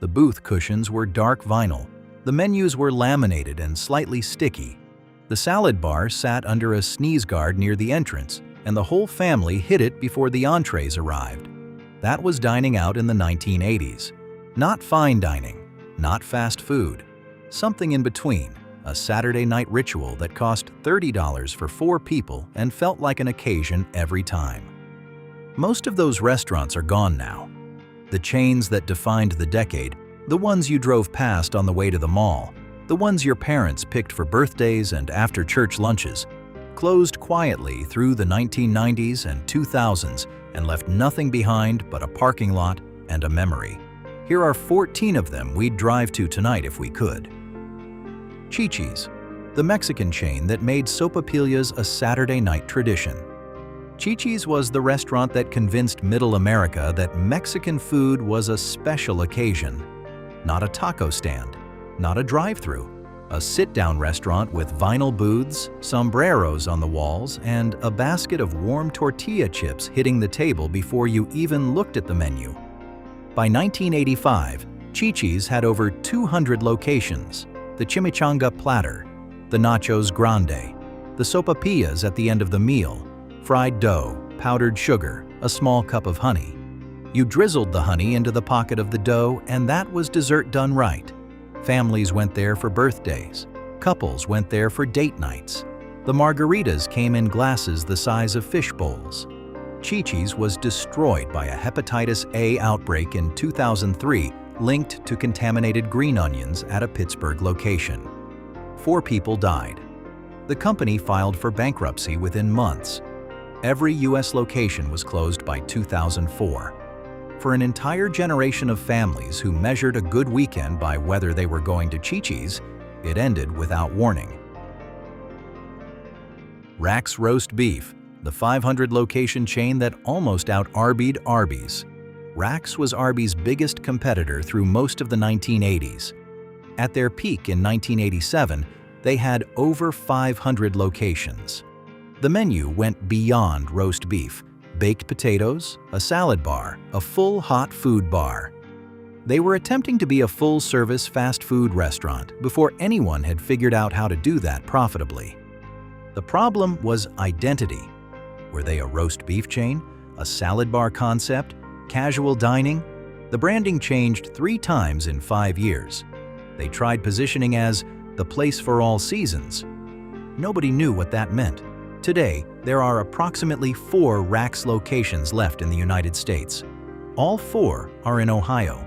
The booth cushions were dark vinyl. The menus were laminated and slightly sticky. The salad bar sat under a sneeze guard near the entrance, and the whole family hit it before the entrees arrived. That was dining out in the 1980s. Not fine dining, not fast food. Something in between, a Saturday night ritual that cost $30 for 4 people and felt like an occasion every time. Most of those restaurants are gone now. The chains that defined the decade, the ones you drove past on the way to the mall, the ones your parents picked for birthdays and after-church lunches, closed quietly through the 1990s and 2000s and left nothing behind but a parking lot and a memory. Here are 14 of them we'd drive to tonight if we could. Chi-Chi's, the Mexican chain that made sopapillas a Saturday night tradition. Chi-Chi's was the restaurant that convinced Middle America that Mexican food was a special occasion. Not a taco stand, not a drive-thru, a sit-down restaurant with vinyl booths, sombreros on the walls, and a basket of warm tortilla chips hitting the table before you even looked at the menu. By 1985, Chi-Chi's had over 200 locations: the chimichanga platter, the nachos grande, the sopapillas at the end of the meal, fried dough, powdered sugar, a small cup of honey. You drizzled the honey into the pocket of the dough, and that was dessert done right. Families went there for birthdays. Couples went there for date nights. The margaritas came in glasses the size of fish bowls. Chi-Chi's was destroyed by a hepatitis A outbreak in 2003 linked to contaminated green onions at a Pittsburgh location. 4 people died. The company filed for bankruptcy within months. Every U.S. location was closed by 2004. For an entire generation of families who measured a good weekend by whether they were going to Chi-Chi's, it ended without warning. Rack's Roast Beef, the 500-location chain that almost out-Arby'd Arby's. Rack's was Arby's biggest competitor through most of the 1980s. At their peak in 1987, they had over 500 locations. The menu went beyond roast beef: baked potatoes, a salad bar, a full hot food bar. They were attempting to be a full-service fast food restaurant before anyone had figured out how to do that profitably. The problem was identity. Were they a roast beef chain, a salad bar concept, casual dining? The branding changed 3 times in 5 years. They tried positioning as the place for all seasons. Nobody knew what that meant. Today, there are approximately 4 Rack's locations left in the United States. All 4 are in Ohio.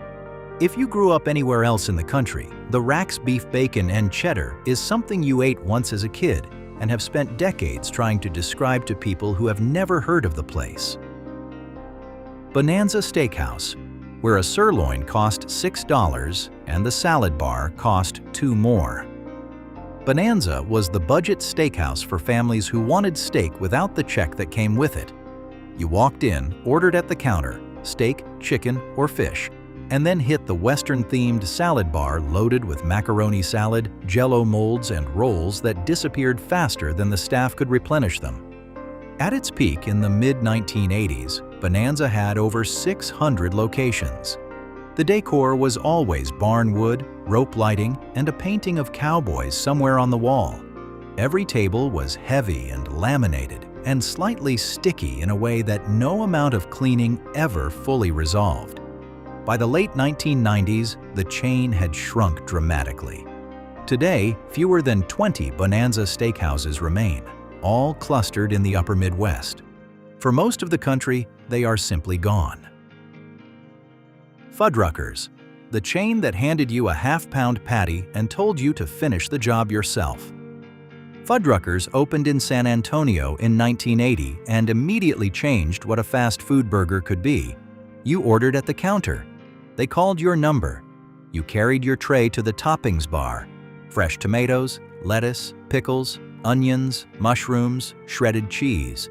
If you grew up anywhere else in the country, the Rack's beef bacon and cheddar is something you ate once as a kid and have spent decades trying to describe to people who have never heard of the place. Bonanza Steakhouse, where a sirloin cost $6 and the salad bar cost $2 more. Bonanza was the budget steakhouse for families who wanted steak without the check that came with it. You walked in, ordered at the counter, steak, chicken, or fish, and then hit the Western-themed salad bar loaded with macaroni salad, Jell-O molds, and rolls that disappeared faster than the staff could replenish them. At its peak in the mid-1980s, Bonanza had over 600 locations. The decor was always barn wood, rope lighting, and a painting of cowboys somewhere on the wall. Every table was heavy and laminated and slightly sticky in a way that no amount of cleaning ever fully resolved. By the late 1990s, the chain had shrunk dramatically. Today, fewer than 20 Bonanza steakhouses remain, all clustered in the upper Midwest. For most of the country, they are simply gone. Fuddruckers, the chain that handed you a half-pound patty and told you to finish the job yourself. Fuddruckers opened in San Antonio in 1980 and immediately changed what a fast food burger could be. You ordered at the counter. They called your number. You carried your tray to the toppings bar: fresh tomatoes, lettuce, pickles, onions, mushrooms, shredded cheese.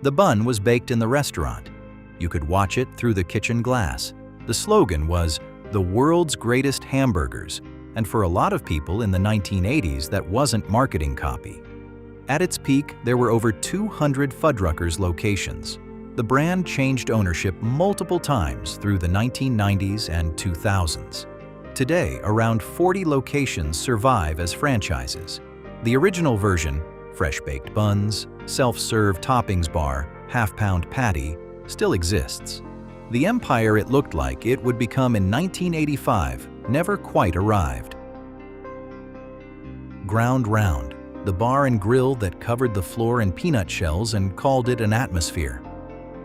The bun was baked in the restaurant. You could watch it through the kitchen glass. The slogan was, "The world's greatest hamburgers," and for a lot of people in the 1980s, that wasn't marketing copy. At its peak, there were over 200 Fuddruckers locations. The brand changed ownership multiple times through the 1990s and 2000s. Today, around 40 locations survive as franchises. The original version, fresh-baked buns, self-serve toppings bar, half-pound patty, still exists. The empire it looked like it would become in 1985 never quite arrived. Ground Round, the bar and grill that covered the floor in peanut shells and called it an atmosphere.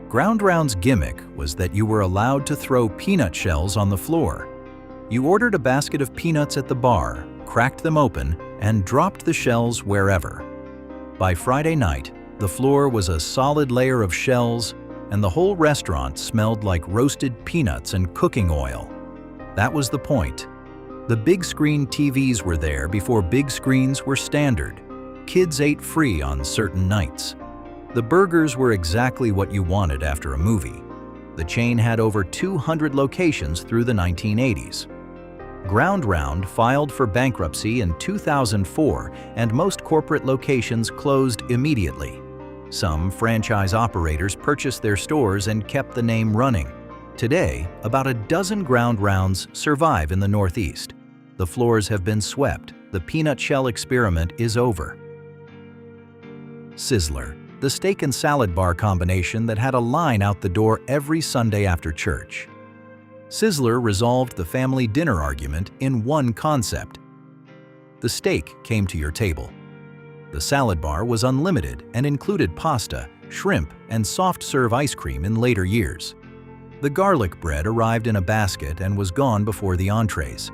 Ground Round's gimmick was that you were allowed to throw peanut shells on the floor. You ordered a basket of peanuts at the bar, cracked them open, and dropped the shells wherever. By Friday night, the floor was a solid layer of shells, and the whole restaurant smelled like roasted peanuts and cooking oil. That was the point. The big screen TVs were there before big screens were standard. Kids ate free on certain nights. The burgers were exactly what you wanted after a movie. The chain had over 200 locations through the 1980s. Ground Round filed for bankruptcy in 2004, and most corporate locations closed immediately. Some franchise operators purchased their stores and kept the name running. Today, about a dozen Ground Rounds survive in the Northeast. The floors have been swept. The peanut shell experiment is over. Sizzler, the steak and salad bar combination that had a line out the door every Sunday after church. Sizzler resolved the family dinner argument in one concept. The steak came to your table. The salad bar was unlimited and included pasta, shrimp, and soft-serve ice cream in later years. The garlic bread arrived in a basket and was gone before the entrees.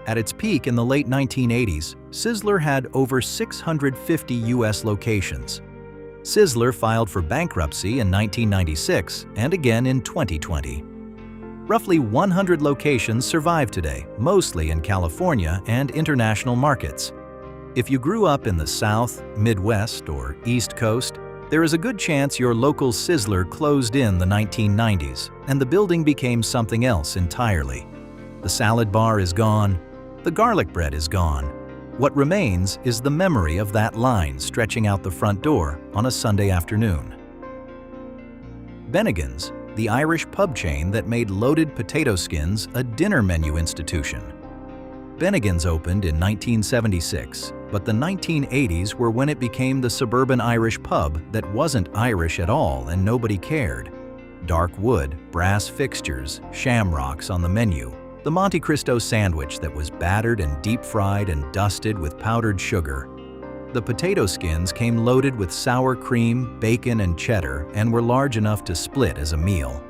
At its peak in the late 1980s, Sizzler had over 650 U.S. locations. Sizzler filed for bankruptcy in 1996 and again in 2020. Roughly 100 locations survive today, mostly in California and international markets. If you grew up in the South, Midwest, or East Coast, there is a good chance your local Sizzler closed in the 1990s, and the building became something else entirely. The salad bar is gone. The garlic bread is gone. What remains is the memory of that line stretching out the front door on a Sunday afternoon. Bennigan's, the Irish pub chain that made loaded potato skins a dinner menu institution. Bennigan's opened in 1976, but the 1980s were when it became the suburban Irish pub that wasn't Irish at all and nobody cared. Dark wood, brass fixtures, shamrocks on the menu, the Monte Cristo sandwich that was battered and deep-fried and dusted with powdered sugar. The potato skins came loaded with sour cream, bacon, and cheddar and were large enough to split as a meal.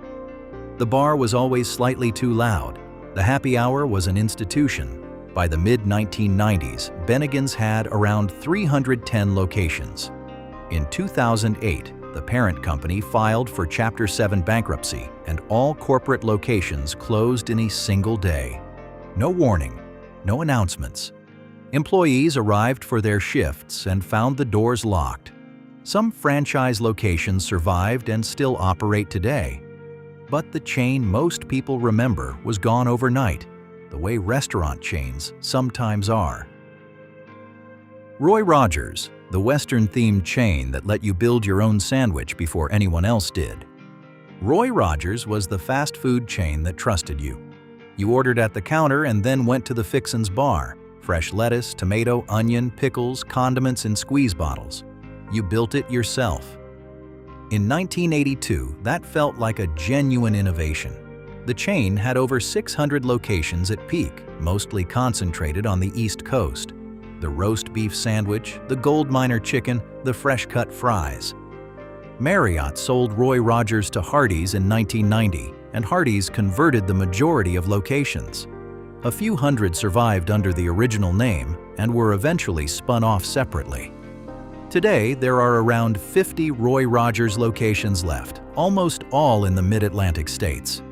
The bar was always slightly too loud. The happy hour was an institution. By the mid-1990s, Bennigan's had around 310 locations. In 2008, the parent company filed for Chapter 7 bankruptcy, and all corporate locations closed in a single day. No warning, no announcements. Employees arrived for their shifts and found the doors locked. Some franchise locations survived and still operate today. But the chain most people remember was gone overnight, the way restaurant chains sometimes are. Roy Rogers, the Western-themed chain that let you build your own sandwich before anyone else did. Roy Rogers was the fast food chain that trusted you. You ordered at the counter and then went to the Fixin's bar. Fresh lettuce, tomato, onion, pickles, condiments in squeeze bottles. You built it yourself. In 1982, that felt like a genuine innovation. The chain had over 600 locations at peak, mostly concentrated on the East Coast. The roast beef sandwich, the gold miner chicken, the fresh-cut fries. Marriott sold Roy Rogers to Hardee's in 1990, and Hardee's converted the majority of locations. A few hundred survived under the original name and were eventually spun off separately. Today, there are around 50 Roy Rogers locations left, almost all in the mid-Atlantic states.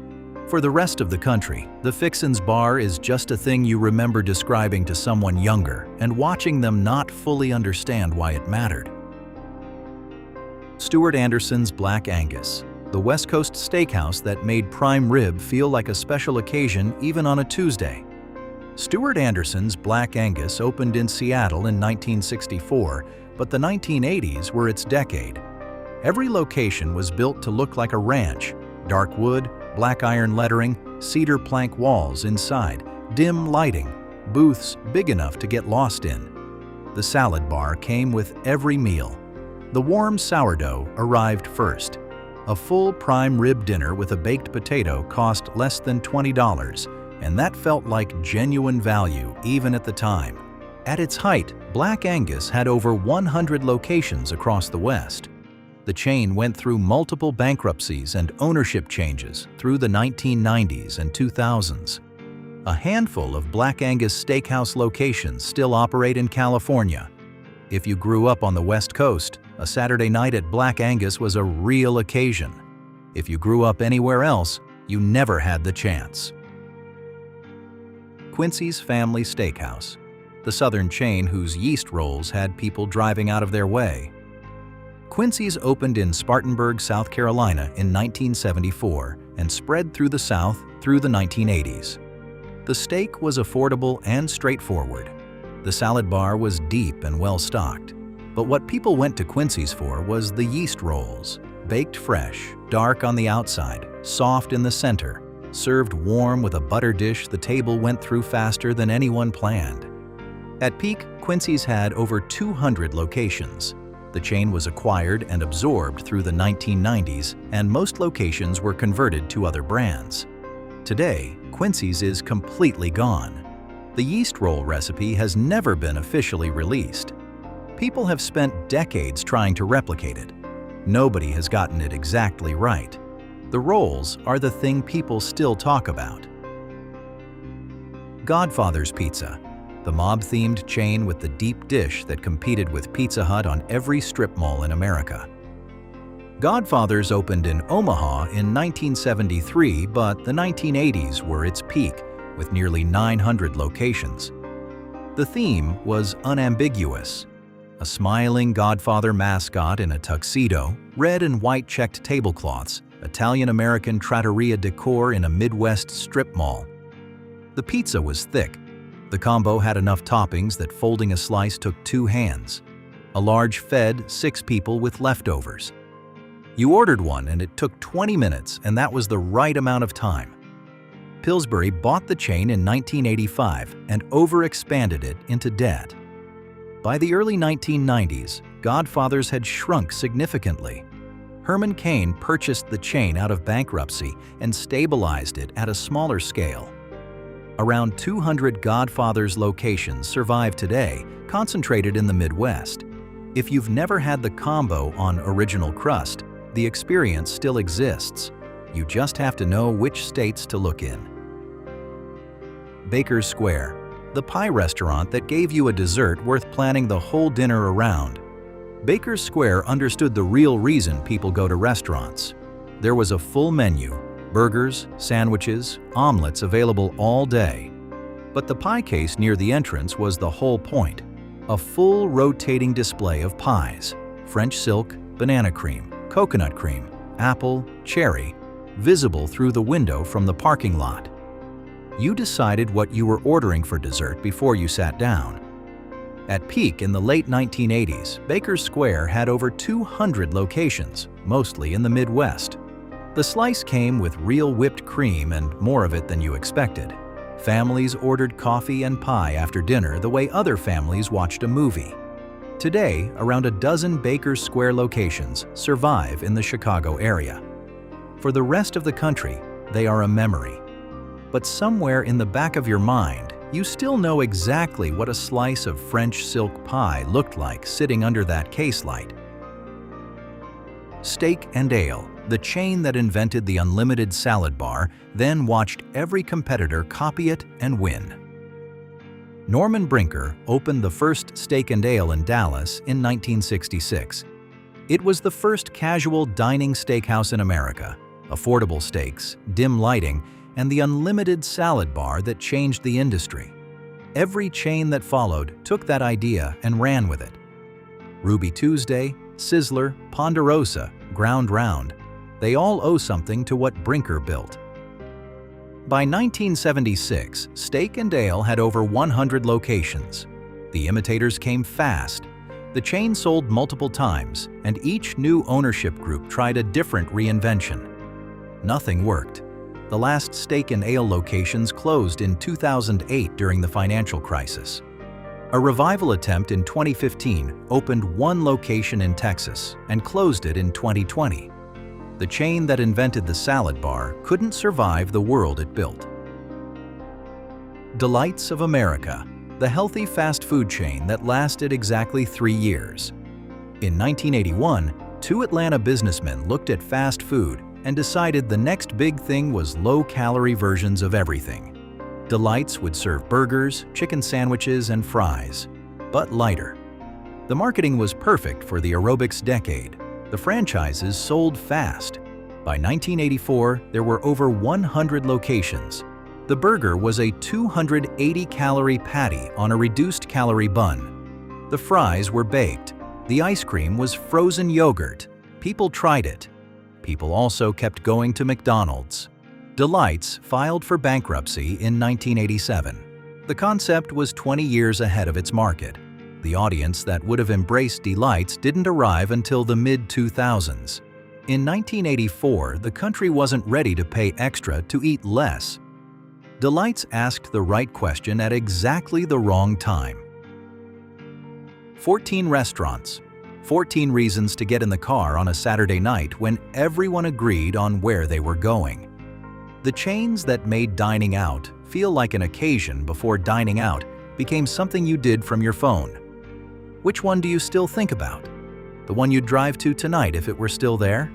For the rest of the country, the Fixin's bar is just a thing you remember describing to someone younger and watching them not fully understand why it mattered. Stuart Anderson's Black Angus, the West Coast steakhouse that made prime rib feel like a special occasion even on a Tuesday. Stuart Anderson's Black Angus opened in Seattle in 1964, but the 1980s were its decade. Every location was built to look like a ranch: dark wood, black iron lettering, cedar plank walls inside, dim lighting, booths big enough to get lost in. The salad bar came with every meal. The warm sourdough arrived first. A full prime rib dinner with a baked potato cost less than $20, and that felt like genuine value even at the time. At its height, Black Angus had over 100 locations across the West. The chain went through multiple bankruptcies and ownership changes through the 1990s and 2000s. A handful of Black Angus Steakhouse locations still operate in California. If you grew up on the West Coast, a Saturday night at Black Angus was a real occasion. If you grew up anywhere else, you never had the chance. Quincy's Family Steakhouse, the southern chain whose yeast rolls had people driving out of their way. Quincy's opened in Spartanburg, South Carolina in 1974 and spread through the South through the 1980s. The steak was affordable and straightforward. The salad bar was deep and well-stocked. But what people went to Quincy's for was the yeast rolls, baked fresh, dark on the outside, soft in the center, served warm with a butter dish the table went through faster than anyone planned. At peak, Quincy's had over 200 locations. The chain was acquired and absorbed through the 1990s, and most locations were converted to other brands. Today, Quincy's is completely gone. The yeast roll recipe has never been officially released. People have spent decades trying to replicate it. Nobody has gotten it exactly right. The rolls are the thing people still talk about. Godfather's Pizza, the mob-themed chain with the deep dish that competed with Pizza Hut on every strip mall in America. Godfather's opened in Omaha in 1973, but the 1980s were its peak, with nearly 900 locations. The theme was unambiguous. A smiling Godfather mascot in a tuxedo, red and white checked tablecloths, Italian-American trattoria decor in a Midwest strip mall. The pizza was thick. The combo had enough toppings that folding a slice took 2 hands. A large fed 6 people with leftovers. You ordered one and it took 20 minutes, and that was the right amount of time. Pillsbury bought the chain in 1985 and overexpanded it into debt. By the early 1990s, Godfather's had shrunk significantly. Herman Cain purchased the chain out of bankruptcy and stabilized it at a smaller scale. Around 200 Godfather's locations survive today, concentrated in the Midwest. If you've never had the combo on original crust, the experience still exists. You just have to know which states to look in. Baker's Square, the pie restaurant that gave you a dessert worth planning the whole dinner around. Baker's Square understood the real reason people go to restaurants. There was a full menu, burgers, sandwiches, omelets available all day. But the pie case near the entrance was the whole point. A full rotating display of pies, French silk, banana cream, coconut cream, apple, cherry, visible through the window from the parking lot. You decided what you were ordering for dessert before you sat down. At peak in the late 1980s, Baker's Square had over 200 locations, mostly in the Midwest. The slice came with real whipped cream and more of it than you expected. Families ordered coffee and pie after dinner the way other families watched a movie. Today, around a dozen Baker's Square locations survive in the Chicago area. For the rest of the country, they are a memory. But somewhere in the back of your mind, you still know exactly what a slice of French silk pie looked like sitting under that case light. Steak and Ale, the chain that invented the unlimited salad bar, then watched every competitor copy it and win. Norman Brinker opened the first Steak and Ale in Dallas in 1966. It was the first casual dining steakhouse in America. Affordable steaks, dim lighting, and the unlimited salad bar that changed the industry. Every chain that followed took that idea and ran with it. Ruby Tuesday, Sizzler, Ponderosa, Ground Round, they all owe something to what Brinker built. By 1976, Steak and Ale had over 100 locations. The imitators came fast. The chain sold multiple times, and each new ownership group tried a different reinvention. Nothing worked. The last steak and ale locations closed in 2008 during the financial crisis. A revival attempt in 2015 opened one location in Texas and closed it in 2020. The chain that invented the salad bar couldn't survive the world it built. Delights of America, the healthy fast food chain that lasted exactly 3 years. In 1981, two Atlanta businessmen looked at fast food and decided the next big thing was low-calorie versions of everything. Delights would serve burgers, chicken sandwiches, and fries, but lighter. The marketing was perfect for the aerobics decade. The franchises sold fast. By 1984, there were over 100 locations. The burger was a 280-calorie patty on a reduced-calorie bun. The fries were baked. The ice cream was frozen yogurt. People tried it. People also kept going to McDonald's. Delights filed for bankruptcy in 1987. The concept was 20 years ahead of its market. The audience that would have embraced Delights didn't arrive until the mid-2000s. In 1984, the country wasn't ready to pay extra to eat less. Delights asked the right question at exactly the wrong time. 14 restaurants. 14 reasons to get in the car on a Saturday night when everyone agreed on where they were going. The chains that made dining out feel like an occasion before dining out became something you did from your phone. Which one do you still think about? The one you'd drive to tonight if it were still there?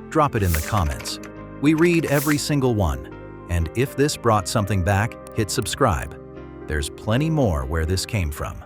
Drop it in the comments. We read every single one. And if this brought something back, hit subscribe. There's plenty more where this came from.